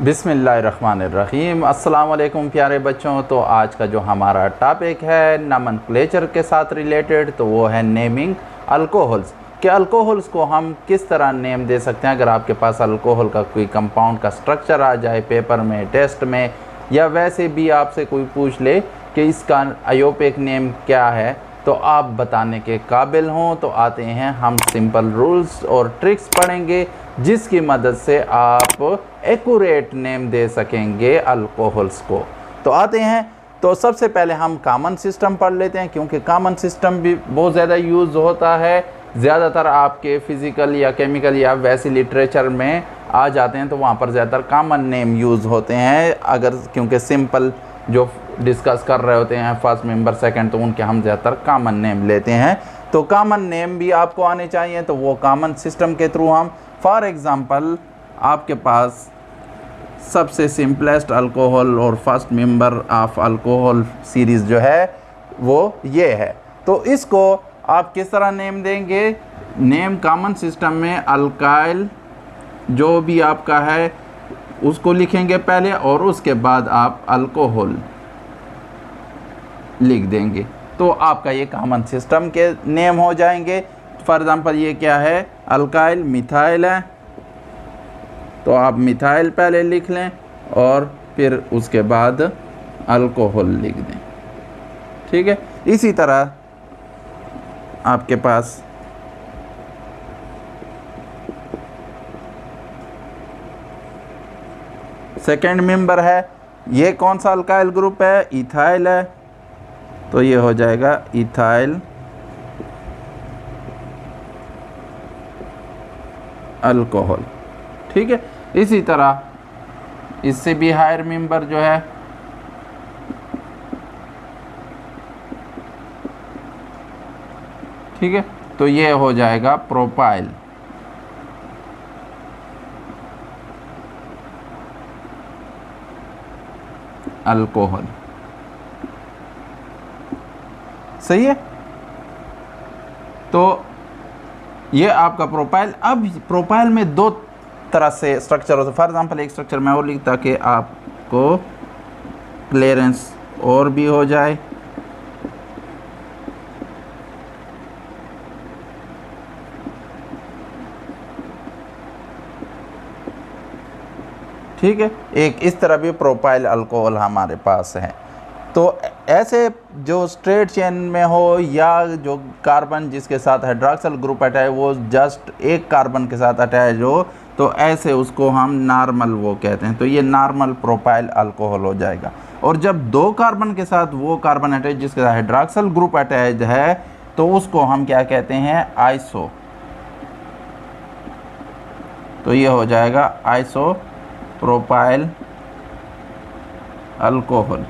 बिस्मिल्लाहिर्रहमानिर्रहीम। अस्सलाम वालेकुम प्यारे बच्चों। तो आज का जो हमारा टॉपिक है नॉमेनक्लेचर के साथ रिलेटेड, तो वो है नेमिंग अल्कोहल्स। कि अल्कोहल्स को हम किस तरह नेम दे सकते हैं। अगर आपके पास अल्कोहल का कोई कंपाउंड का स्ट्रक्चर आ जाए पेपर में, टेस्ट में, या वैसे भी आपसे कोई पूछ ले कि इसका आयोपिक नेम क्या है, तो आप बताने के काबिल हों। तो आते हैं हम सिंपल रूल्स और ट्रिक्स पढ़ेंगे जिसकी मदद से आप एक्यूरेट नेम दे सकेंगे अल्कोहल्स को। तो आते हैं, तो सबसे पहले हम कॉमन सिस्टम पढ़ लेते हैं, क्योंकि कॉमन सिस्टम भी बहुत ज़्यादा यूज़ होता है। ज़्यादातर आपके फिज़िकल या केमिकल या वैसे लिटरेचर में आ जाते हैं, तो वहाँ पर ज़्यादातर कॉमन नेम यूज़ होते हैं। अगर क्योंकि सिंपल जो डिस्कस कर रहे होते हैं फर्स्ट मेंबर सेकंड, तो उनके हम ज़्यादातर कॉमन नेम लेते हैं। तो कॉमन नेम भी आपको आने चाहिए, तो वो कॉमन सिस्टम के थ्रू हम, फॉर एग्ज़ाम्पल आपके पास सबसे सिंपलेस्ट अल्कोहल और first member of alcohol series जो है वो ये है। तो इसको आप किस तरह नेम देंगे। नेम कॉमन सिस्टम में अल्काइल जो भी आपका है उसको लिखेंगे पहले, और उसके बाद आप अल्कोहल लिख देंगे, तो आपका ये कॉमन सिस्टम के नेम हो जाएंगे। फॉर एग्ज़ाम्पल ये क्या है, अल्काइल मिथाइल है, तो आप मिथाइल पहले लिख लें और फिर उसके बाद अल्कोहल लिख दें। ठीक है, इसी तरह आपके पास सेकेंड मेंबर है, ये कौन सा अल्काइल ग्रुप है, इथाइल है, तो ये हो जाएगा इथाइल अल्कोहल। ठीक है, इसी तरह इससे भी हायर मेंबर जो है ठीक है, तो ये हो जाएगा प्रोपाइल अल्कोहल। सही है, तो ये आपका प्रोपाइल। अब प्रोपाइल में दो तरह से स्ट्रक्चर होता है। फॉर एग्जांपल एक स्ट्रक्चर मैं और लिखता कि आपको क्लियरेंस और भी हो जाए। ठीक है, एक इस तरह भी प्रोपाइल अल्कोहल हमारे पास है। तो ऐसे जो स्ट्रेट चेन में हो, या जो कार्बन जिसके साथ हाइड्रॉक्सिल ग्रुप अटैच वो जस्ट एक कार्बन के साथ अटैच हो, तो ऐसे उसको हम नॉर्मल वो कहते हैं। तो ये नॉर्मल प्रोपाइल अल्कोहल हो जाएगा। और जब दो कार्बन के साथ वो कार्बन अटैच जिसके साथ हाइड्रॉक्सिल ग्रुप अटैच है, तो उसको हम क्या कहते हैं, आइसो। तो ये हो जाएगा आइसो प्रोपाइल अल्कोहल।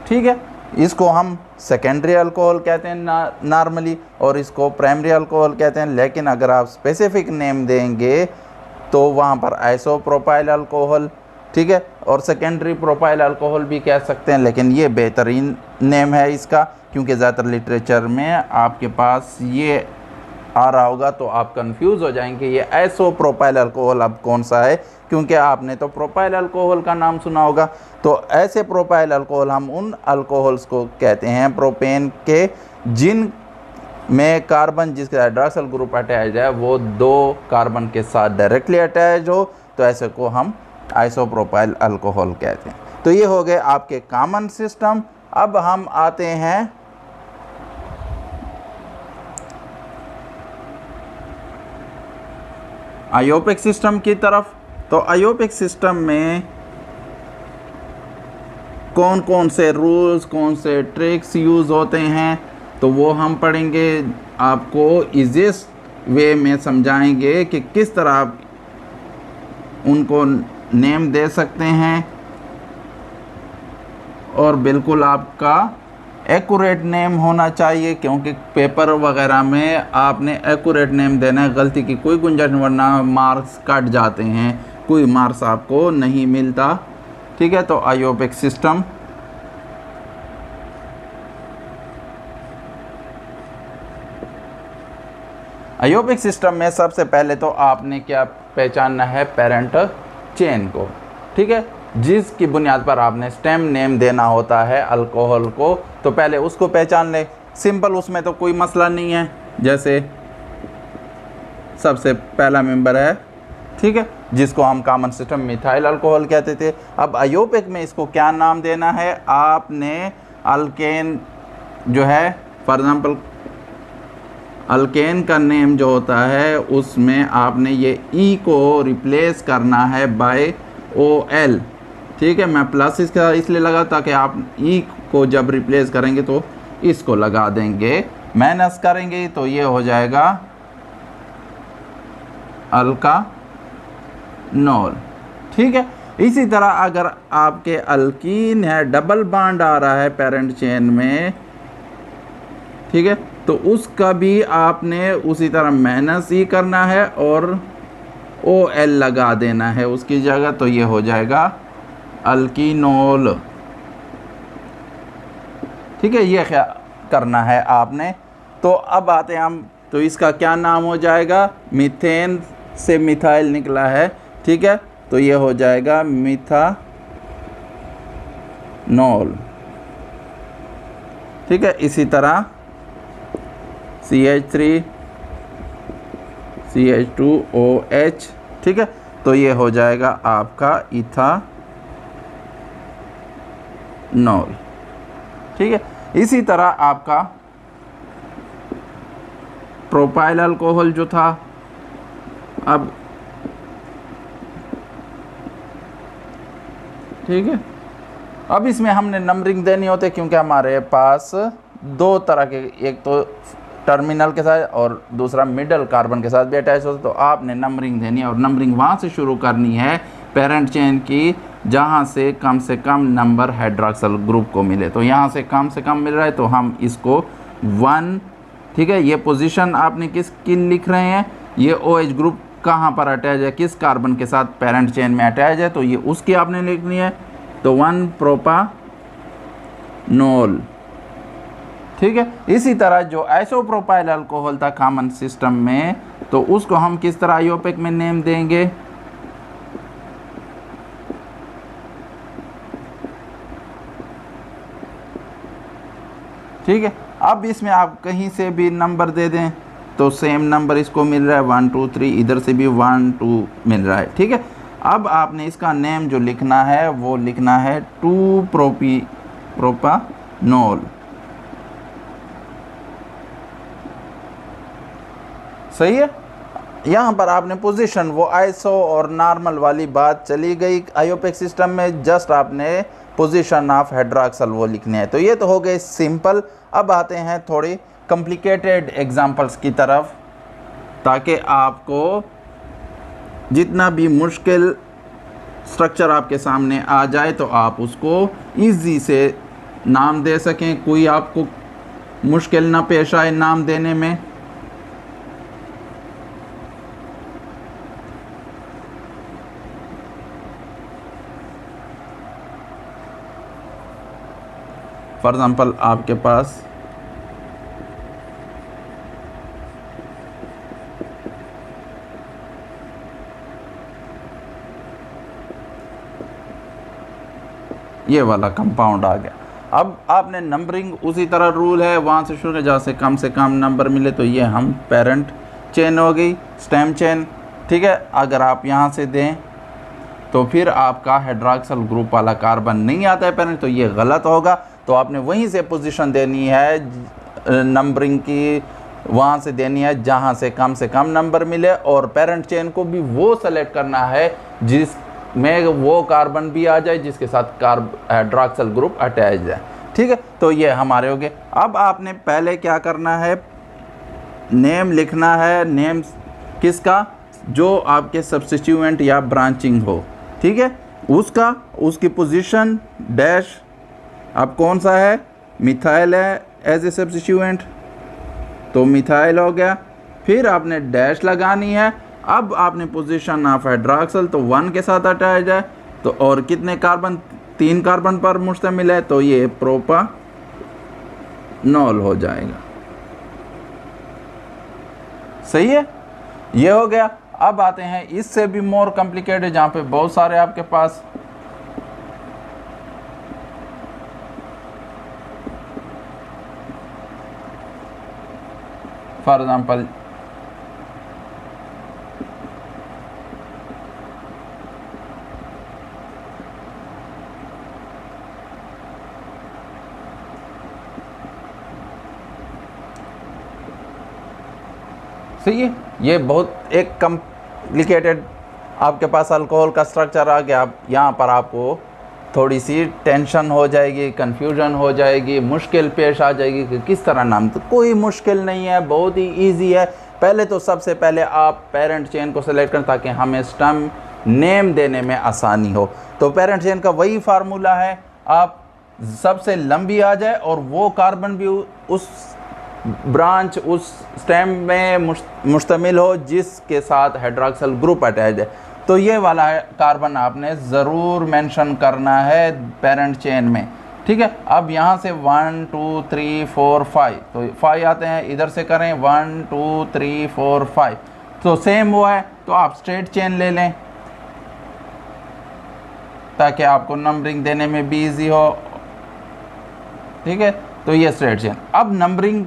ठीक है, इसको हम सेकेंडरी अल्कोहल कहते हैं नॉर्मली, और इसको प्राइमरी अल्कोहल कहते हैं। लेकिन अगर आप स्पेसिफिक नेम देंगे तो वहाँ पर आइसो प्रोपाइल अल्कोहल, ठीक है, और सेकेंडरी प्रोपाइल अल्कोहल भी कह सकते हैं। लेकिन ये बेहतरीन नेम है इसका, क्योंकि ज़्यादातर लिटरेचर में आपके पास ये आ रहा होगा, तो आप कंफ्यूज हो जाएंगे ये आइसो प्रोपाइल अल्कोहल अब कौन सा है, क्योंकि आपने तो प्रोपाइल अल्कोहल का नाम सुना होगा। तो ऐसे प्रोपाइल अल्कोहल हम उन अल्कोहल्स को कहते हैं प्रोपेन के जिन में कार्बन जिसके हाइड्रॉक्सिल ग्रुप अटैच है वो दो कार्बन के साथ डायरेक्टली अटैच हो, तो ऐसे को हम आइसोप्रोपाइल अल्कोहल कहते हैं। तो ये हो गए आपके कॉमन सिस्टम। अब हम आते हैं आयोपिक सिस्टम की तरफ। तो आयोपिक सिस्टम में कौन कौन से रूल्स, कौन से ट्रिक्स यूज़ होते हैं, तो वो हम पढ़ेंगे। आपको ईजीएस्ट वे में समझाएंगे कि किस तरह आप उनको नेम दे सकते हैं, और बिल्कुल आपका एक्यूरेट नेम होना चाहिए, क्योंकि पेपर वगैरह में आपने एक्यूरेट नेम देना है। गलती की कोई गुंजाइश नहीं, वरना मार्क्स कट जाते हैं, कोई मार्क्स आपको नहीं मिलता। ठीक है, तो आयोपिक सिस्टम अयोपिक सिस्टम में सबसे पहले तो आपने क्या पहचानना है, पेरेंट चेन को, ठीक है, जिसकी बुनियाद पर आपने स्टेम नेम देना होता है अल्कोहल को। तो पहले उसको पहचान ले, सिंपल, उसमें तो कोई मसला नहीं है। जैसे सबसे पहला मेंबर है, ठीक है, जिसको हम कॉमन सिस्टम मिथाइल अल्कोहल कहते थे। अब अयोपिक में इसको क्या नाम देना है, आपने अल्केन जो है, फॉर एग्जांपल अल्केन का नेम जो होता है उसमें आपने ये ई को रिप्लेस करना है बाय OL, ठीक है। मैं प्लस इसका इसलिए लगा ताकि आप ई को जब रिप्लेस करेंगे तो इसको लगा देंगे, माइनस करेंगे तो ये हो जाएगा अल्कानोल, ठीक है। इसी तरह अगर आपके अल्कीन है, डबल बॉन्ड आ रहा है पेरेंट चेन में, ठीक है, तो उसका भी आपने उसी तरह माइनस ही करना है और OL लगा देना है उसकी जगह, तो ये हो जाएगा अल्कीनोल, ठीक है। ये क्या करना है आपने। तो अब आते हैं हम, तो इसका क्या नाम हो जाएगा, मीथेन से मिथाइल निकला है, ठीक है, तो ये हो जाएगा मिथानोल, ठीक है। इसी तरह CH3 CH2OH, ठीक है, तो ये हो जाएगा आपका इथानोल, ठीक है। इसी तरह आपका प्रोपाइल अल्कोहल जो था, अब ठीक है, अब इसमें हमने नंबरिंग देनी होती है क्योंकि हमारे पास दो तरह के, एक तो टर्मिनल के साथ और दूसरा मिडल कार्बन के साथ भी अटैच होता है। तो आपने नंबरिंग देनी है और नंबरिंग वहाँ से शुरू करनी है पेरेंट चेन की जहाँ से कम नंबर हाइड्रॉक्सिल ग्रुप को मिले। तो यहाँ से कम मिल रहा है तो हम इसको 1, ठीक है। ये पोजीशन आपने किसकी लिख रहे हैं, ये OH ग्रुप कहाँ पर अटैच है, किस कार्बन के साथ पेरेंट चेन में अटैच है, तो ये उसकी आपने लिखनी है। तो 1 प्रोपानोल, ठीक है। इसी तरह जो आइसोप्रोपाइल अल्कोहल था कॉमन सिस्टम में, तो उसको हम किस तरह अयोपिक में नेम देंगे, ठीक है। अब इसमें आप कहीं से भी नंबर दे दें तो सेम नंबर इसको मिल रहा है 1 2 3, इधर से भी 1 2 मिल रहा है, ठीक है। अब आपने इसका नेम जो लिखना है वो लिखना है 2 प्रोपानोल, सही है। यहाँ पर आपने पोजीशन वो आइसो और नॉर्मल वाली बात चली गई अयोपिक सिस्टम में, जस्ट आपने पोजीशन ऑफ हाइड्रॉक्सिल वो लिखने हैं। तो ये तो हो गए सिंपल। अब आते हैं थोड़ी कॉम्प्लिकेटेड एग्जांपल्स की तरफ, ताकि आपको जितना भी मुश्किल स्ट्रक्चर आपके सामने आ जाए तो आप उसको इजी से नाम दे सकें, कोई आपको मुश्किल ना पेश आए नाम देने में। फॉर एग्ज़ाम्पल आपके पास ये वाला कंपाउंड आ गया। अब आपने नंबरिंग उसी तरह रूल है वहाँ से शुरू, जहाँ से कम नंबर मिले तो ये हम पेरेंट चेन हो गई, स्टेम चेन, ठीक है। अगर आप यहाँ से दें तो फिर आपका हाइड्रॉक्सिल ग्रुप वाला कार्बन नहीं आता है पेरेंट, तो ये गलत होगा। तो आपने वहीं से पोजीशन देनी है नंबरिंग की, वहाँ से देनी है जहाँ से कम नंबर मिले, और पेरेंट चेन को भी वो सेलेक्ट करना है जिसमें वो कार्बन भी आ जाए जिसके साथ हाइड्रॉक्सिल ग्रुप अटैच है, ठीक है। तो ये हमारे हो गए। अब आपने पहले क्या करना है, नेम लिखना है, नेम किसका, जो आपके सब्स्टिट्यूएंट या ब्रांचिंग हो, ठीक है, उसकी पोजीशन डैश। अब कौन सा है, मिथाइल है एज ए सब्स्टिट्यूएंट, तो मिथाइल हो गया। फिर आपने डैश लगानी है। अब आपने पोजीशन ऑफ हाइड्रॉक्सिल तो 1 के साथ अटैच है, तो और कितने कार्बन, 3 कार्बन पर मुश्तमिल है, तो ये प्रोपानोल हो जाएगा, सही है, ये हो गया। अब आते हैं इससे भी मोर कॉम्प्लिकेटेड, जहाँ पे बहुत सारे आपके पास फॉर एग्जाम्पल सही है, ये बहुत एक कॉम्प्लिकेटेड आपके पास अल्कोहल का स्ट्रक्चर आ गया। अब यहाँ पर आपको थोड़ी सी टेंशन हो जाएगी, कन्फ्यूजन हो जाएगी, मुश्किल पेश आ जाएगी कि किस तरह नाम। तो कोई मुश्किल नहीं है, बहुत ही इजी है। पहले तो सबसे पहले आप पेरेंट चेन को सेलेक्ट करें ताकि हमें स्टम नेम देने में आसानी हो। तो पेरेंट चेन का वही फार्मूला है, आप सबसे लंबी आ जाए और वो कार्बन भी उस ब्रांच उस स्टेम में मुश्तमिल हो जिसके साथ हाइड्रॉक्सिल ग्रुप अटैच है। तो ये वाला कार्बन आपने ज़रूर मेंशन करना है पेरेंट चेन में, ठीक है। अब यहाँ से 1 2 3 4 5, तो 5 आते हैं, इधर से करें 1 2 3 4 5, तो सेम वो है। तो आप स्ट्रेट चेन ले लें ताकि आपको नंबरिंग देने में भी इजी हो, ठीक है। तो ये स्ट्रेट चेन। अब नंबरिंग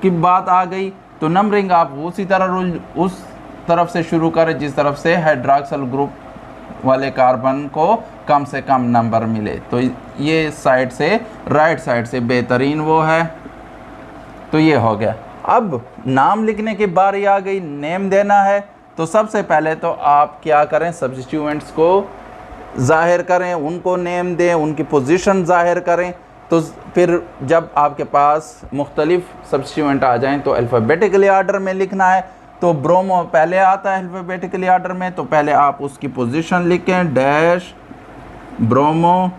की बात आ गई, तो नंबरिंग आप उसी तरह उस तरफ से शुरू करें जिस तरफ से हाइड्रॉक्सिल ग्रुप वाले कार्बन को कम से कम नंबर मिले। तो ये साइड से राइट साइड से बेहतरीन वो है। तो ये हो गया। अब नाम लिखने की बारी आ गई, नेम देना है। तो सबसे पहले तो आप क्या करें, सब्स्टिट्यूएंट्स को ज़ाहिर करें, उनको नेम दें, उनकी पोजीशन ज़ाहिर करें। तो फिर जब आपके पास मुख्तलिफ सब्स्टिट्यूएंट आ जाएं तो अल्फ़ाबेटिकली आर्डर में लिखना है। तो ब्रोमो पहले आता है अल्फ़ाबेटिकली आर्डर में, तो पहले आप उसकी पोजीशन लिखें, डैश ब्रोमो,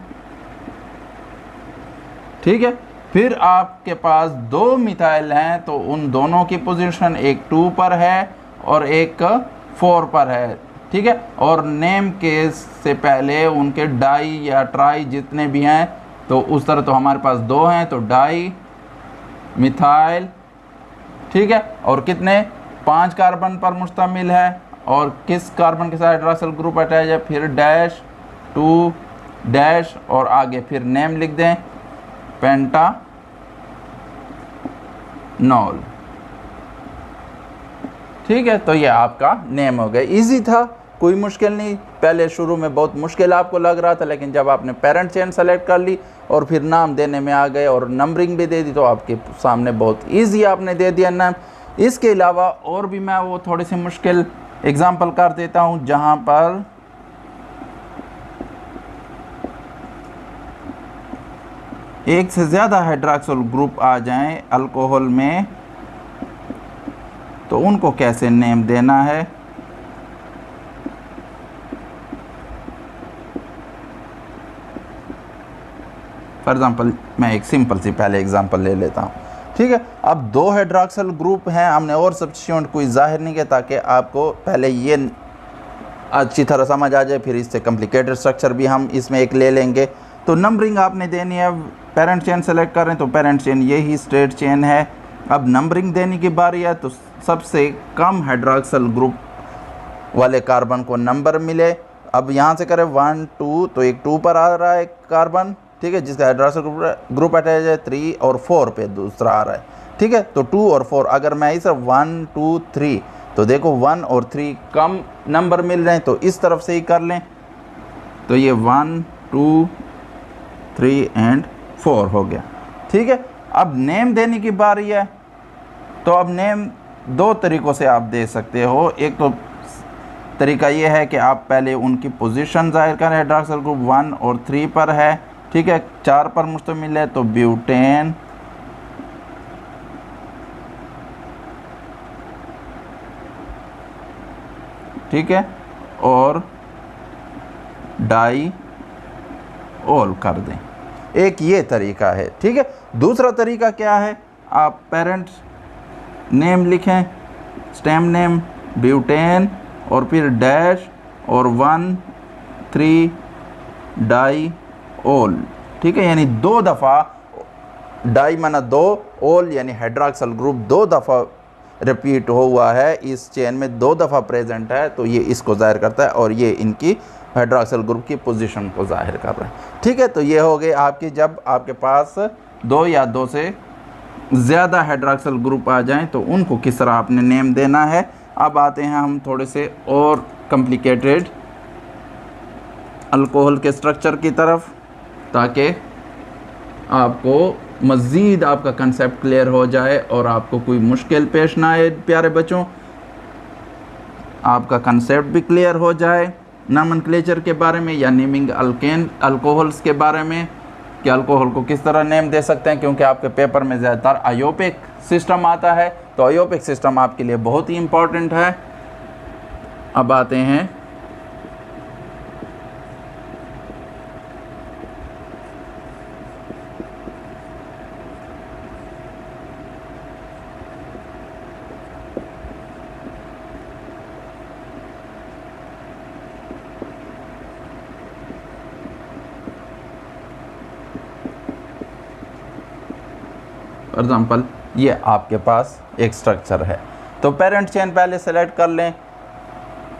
ठीक है। फिर आपके पास 2 मिथाइल हैं, तो उन दोनों की पोजीशन एक 2 पर है और एक 4 पर है, ठीक है। और नेम केस से पहले उनके डाई या ट्राई जितने भी हैं, तो उस तरह तो हमारे पास 2 हैं, तो डाई मिथाइल, ठीक है। और कितने 5 कार्बन पर मुश्तमिल है, और किस कार्बन के साथ हाइड्रॉक्सिल ग्रुप अटैच है, फिर डैश 2 डैश और आगे फिर नेम लिख दें, पेंटानॉल, ठीक है। तो ये आपका नेम हो गया। इजी था, कोई मुश्किल नहीं। पहले शुरू में बहुत मुश्किल आपको लग रहा था, लेकिन जब आपने पेरेंट चेन सेलेक्ट कर ली और फिर नाम देने में आ गए और नंबरिंग भी दे दी, तो आपके सामने बहुत इजी आपने दे दिया नाम। इसके अलावा और भी मैं वो थोड़ी सी मुश्किल एग्जांपल कर देता हूँ, जहाँ पर एक से ज़्यादा हाइड्रॉक्सिल ग्रुप आ जाएं अल्कोहल में, तो उनको कैसे नेम देना है। फॉर एग्ज़ाम्पल मैं एक सिंपल सी पहले एग्जांपल ले लेता हूँ, ठीक है। अब 2 हाइड्रॉक्सिल ग्रुप हैं, हमने और सब्स्टिट्यूएंट कोई ज़ाहिर नहीं किया ताकि आपको पहले ये अच्छी तरह समझ आ जाए, फिर इससे कॉम्प्लिकेटेड स्ट्रक्चर भी हम इसमें एक ले लेंगे। तो नंबरिंग आपने देनी है, पेरेंट चेन सेलेक्ट करें तो पेरेंट चेन यही स्ट्रेट चेन है। अब नंबरिंग देने की बारी है, तो सबसे कम हाइड्रॉक्सिल ग्रुप वाले कार्बन को नंबर मिले। अब यहाँ से करें 1 2, तो एक 2 पर आ रहा है कार्बन, ठीक है, जिसका हाइड्रॉक्सिल ग्रुप अटैच है। 3 और 4 पे दूसरा आ रहा है, ठीक है। तो 2 और 4, अगर मैं इसे 1 2 3, तो देखो 1 और 3 कम नंबर मिल रहे हैं, तो इस तरफ से ही कर लें। तो ये 1 2 3 एंड 4 हो गया, ठीक है। अब नेम देने की बारी है, तो अब नेम 2 तरीक़ों से आप दे सकते हो। एक तो तरीका ये है कि आप पहले उनकी पोजीशन ज़ाहिर करें, हाइड्रॉक्सिल ग्रुप 1 और 3 पर है, ठीक है, 4 पर मुश्तमिल है, तो ब्यूटेन, ठीक है, और डाई ओल कर दें। एक ये तरीका है, ठीक है। दूसरा तरीका क्या है, आप पेरेंट नेम लिखें, स्टेम नेम ब्यूटेन, और फिर डैश और 1 3 डाई ओल, ठीक है। यानी 2 दफ़ा डाई माना 2, ओल यानी हाइड्रॉक्सिल ग्रुप 2 दफ़ा रिपीट हुआ है, इस चेन में 2 दफ़ा प्रेजेंट है, तो ये इसको ज़ाहिर करता है और ये इनकी हाइड्रॉक्सिल ग्रुप की पोजीशन को ज़ाहिर कर रहा है। ठीक है, तो ये हो गई आपकी, जब आपके पास 2 या 2 से ज़्यादा हाइड्रॉक्सिल ग्रुप आ जाएं तो उनको किस तरह आपने नेम देना है। अब आते हैं हम थोड़े से और कॉम्प्लिकेटेड अल्कोहल के स्ट्रक्चर की तरफ, ताकि आपको मज़ीद आपका कंसेप्ट क्लियर हो जाए और आपको कोई मुश्किल पेश ना आए। प्यारे बच्चों, आपका कंसेप्ट भी क्लियर हो जाए नॉमेनक्लेचर के बारे में या नेमिंग अल्केन अल्कोहल्स के बारे में कि अल्कोहल को किस तरह नेम दे सकते हैं, क्योंकि आपके पेपर में ज़्यादातर आयोपिक सिस्टम आता है, तो आयोपिक सिस्टम आपके लिए बहुत ही इम्पॉर्टेंट है। अब आते हैं फॉर एग्ज़ाम्पल, ये आपके पास एक स्ट्रक्चर है, तो पेरेंट चेन पहले सेलेक्ट कर लें।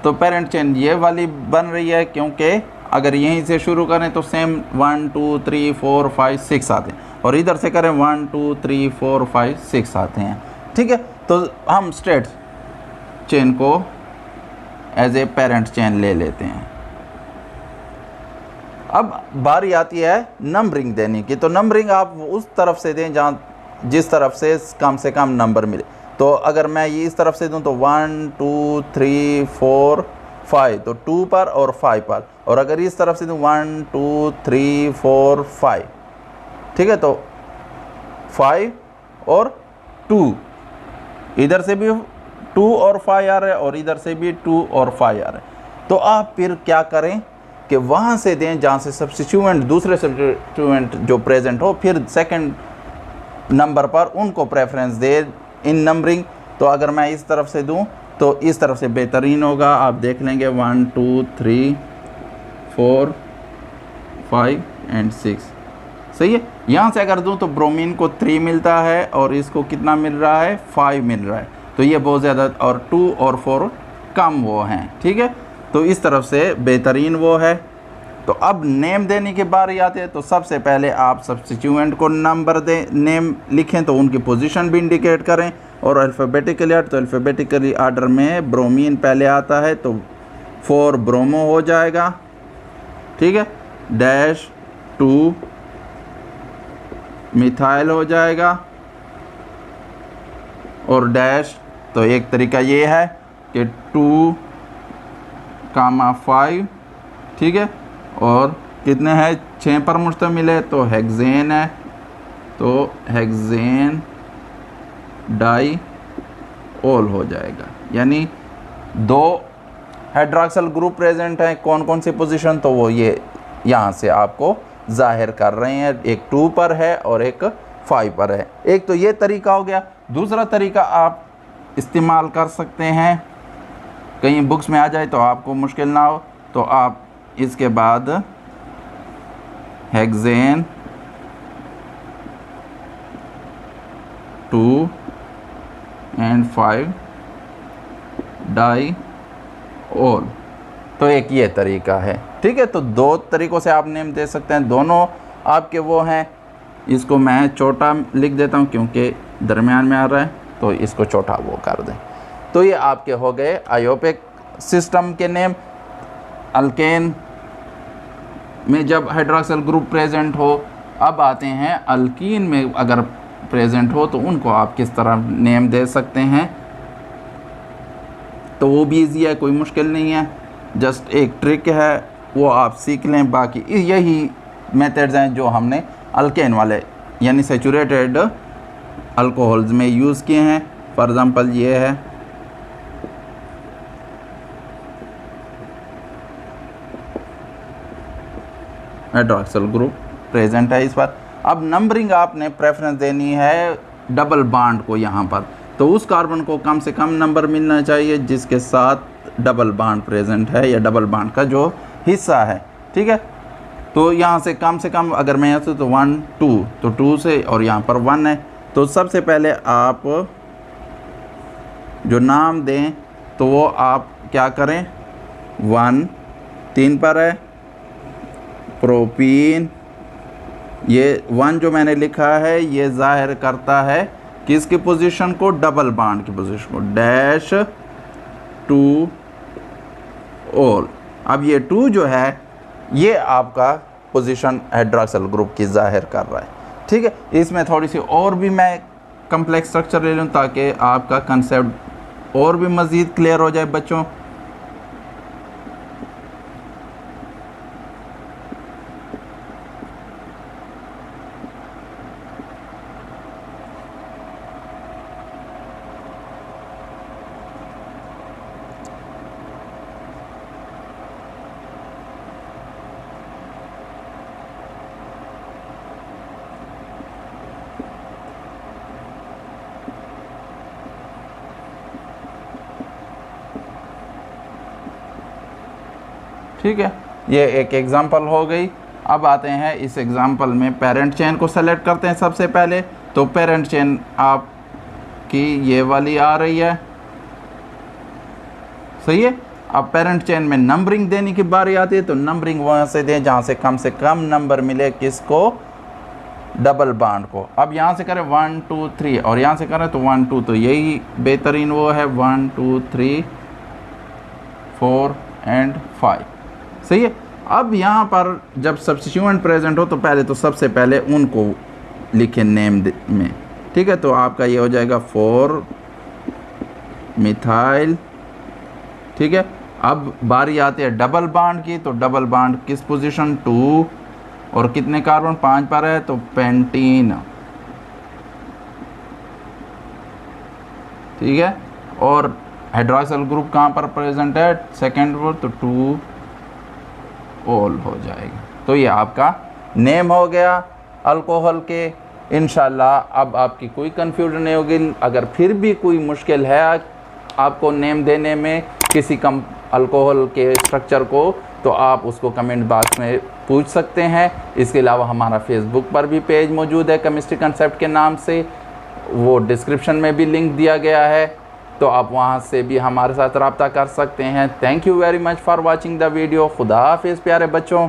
तो पेरेंट चेन ये वाली बन रही है, क्योंकि अगर यहीं से शुरू करें तो सेम 1 2 3 4 5 6 आते हैं, और इधर से करें 1 2 3 4 5 6 आते हैं। ठीक है, तो हम स्ट्रेट चेन को एज ए पेरेंट चेन ले लेते हैं। अब बारी आती है नंबरिंग देने की, तो नंबरिंग आप उस तरफ से दें जहाँ जिस तरफ से कम नंबर मिले। तो अगर मैं ये इस तरफ से दूं तो 1 2 3 4 5, तो 2 पर और 5 पर, और अगर इस तरफ से दूं 1 2 3 4 5, ठीक है, तो 5 और 2, इधर से भी 2 और 5 आ रहा है और इधर से भी 2 और 5 आ रहा है। तो आप फिर क्या करें कि वहाँ से दें जहाँ से सब्स्टिट्यूएंट, दूसरे सब्स्टिट्यूएंट जो प्रेजेंट हो, फिर सेकंड नंबर पर उनको प्रेफरेंस दे इन नंबरिंग। तो अगर मैं इस तरफ से दूं तो इस तरफ से बेहतरीन होगा, आप देख लेंगे 1 2 3 4 5 एंड 6, सही है। यहाँ से अगर दूं तो ब्रोमीन को 3 मिलता है और इसको कितना मिल रहा है, 5 मिल रहा है, तो ये बहुत ज़्यादा, और 2 और 4 कम वो हैं। ठीक है, तो इस तरफ से बेहतरीन वो है। तो अब नेम देने की बारी आती है, तो सबसे पहले आप सब्स्टिट्यूएंट को नंबर दें, नेम लिखें, तो उनकी पोजीशन भी इंडिकेट करें, और अल्फ़ाबेटिकली तो अल्फ़ाबेटिकली आर्डर में ब्रोमीन पहले आता है, तो 4 ब्रोमो हो जाएगा। ठीक है, डैश 2 मिथाइल हो जाएगा, और डैश, तो एक तरीका ये है कि 2 कामा 5, ठीक है, और कितने हैं, 6 पर मुश्तमिल है, तो हेक्सेन है, तो हेक्सेन डाई ओल हो जाएगा। यानी 2 हाइड्रॉक्सिल ग्रुप प्रेजेंट हैं, कौन कौन सी पोजीशन, तो वो ये यहाँ से आपको जाहिर कर रहे हैं, एक 2 पर है और एक 5 पर है। एक तो ये तरीका हो गया। दूसरा तरीका आप इस्तेमाल कर सकते हैं, कहीं बुक्स में आ जाए तो आपको मुश्किल ना हो, तो आप इसके बाद हेक्सेन 2 एंड 5 डाई ओल, तो एक ये तरीका है। ठीक है, तो 2 तरीक़ों से आप नेम दे सकते हैं, दोनों आपके वो हैं। इसको मैं छोटा लिख देता हूँ क्योंकि दरमियान में आ रहा है, तो इसको छोटा वो कर दें। तो ये आपके हो गए आयोपिक सिस्टम के नेम। अल्केन में जब हाइड्रॉक्सिल ग्रुप प्रेजेंट हो, अब आते हैं अल्कीन में अगर प्रेजेंट हो तो उनको आप किस तरह नेम दे सकते हैं। तो वो भी ईजी है, कोई मुश्किल नहीं है, जस्ट एक ट्रिक है, वो आप सीख लें। बाकी यही मेथड्स हैं जो हमने अल्केन वाले यानी सैचुरेटेड अल्कोहल्स में यूज़ किए हैं। फॉर एग्ज़ाम्पल ये है हाइड्रॉक्सिल ग्रुप प्रेजेंट है इस पर। अब नंबरिंग आपने प्रेफरेंस देनी है डबल बॉन्ड को यहाँ पर, तो उस कार्बन को कम से कम नंबर मिलना चाहिए जिसके साथ डबल बॉन्ड प्रेजेंट है या डबल बॉन्ड का जो हिस्सा है। ठीक है, तो यहाँ से कम अगर मैं यहाँ से तो 1 2, तो 2 से और यहाँ पर 1 है। तो सबसे पहले आप जो नाम दें तो वो आप क्या करें, 1 3 पर है प्रोपीन, ये 1 जो मैंने लिखा है ये जाहिर करता है किसकी पोजीशन को, डबल बॉन्ड की पोजीशन को, डैश टू ऑल। अब ये 2 जो है ये आपका पोजीशन हाइड्रॉक्सिल ग्रुप की जाहिर कर रहा है, ठीक है। इसमें थोड़ी सी और भी मैं कम्प्लेक्स स्ट्रक्चर ले लूँ ताकि आपका कंसेप्ट और भी मज़ीद क्लियर हो जाए बच्चों। ठीक है, ये एक एग्ज़ाम्पल हो गई। अब आते हैं इस एग्ज़ाम्पल में पेरेंट चेन को सेलेक्ट करते हैं सबसे पहले। तो पेरेंट चेन आपकी ये वाली आ रही है, सही है। अब पेरेंट चेन में नंबरिंग देने की बारी आती है, तो नंबरिंग वहाँ से दें जहाँ से कम नंबर मिले किसको, डबल बॉन्ड को। अब यहाँ से करें 1 2 3 और यहाँ से करें तो 1 2, तो यही बेहतरीन वो है 1 2 3 4 एंड 5, सही है। अब यहाँ पर जब सब्स्टिट्यूएंट प्रेजेंट हो तो पहले तो सबसे पहले उनको लिखें नेम में, ठीक है। तो आपका ये हो जाएगा 4 मिथाइल, ठीक है। अब बारी आती है डबल बॉन्ड की, तो डबल बॉन्ड किस पोजीशन, 2 और कितने कार्बन 5 पर है, तो पेंटीन, ठीक है। और हाइड्रॉक्सिल ग्रुप कहाँ पर प्रेजेंट है, सेकेंड पर, तो 2 ऑल हो जाएगा। तो ये आपका नेम हो गया अल्कोहल के। इंशाल्लाह अब आपकी कोई कन्फ्यूजन नहीं होगी। अगर फिर भी कोई मुश्किल है आपको नेम देने में किसी अल्कोहल के स्ट्रक्चर को, तो आप उसको कमेंट बॉक्स में पूछ सकते हैं। इसके अलावा हमारा फेसबुक पर भी पेज मौजूद है केमिस्ट्री कंसेप्ट के नाम से, वो डिस्क्रिप्शन में भी लिंक दिया गया है, तो आप वहां से भी हमारे साथ रब्ता कर सकते हैं। Thank you very much for watching the video. खुदा हाफिज़ प्यारे बच्चों।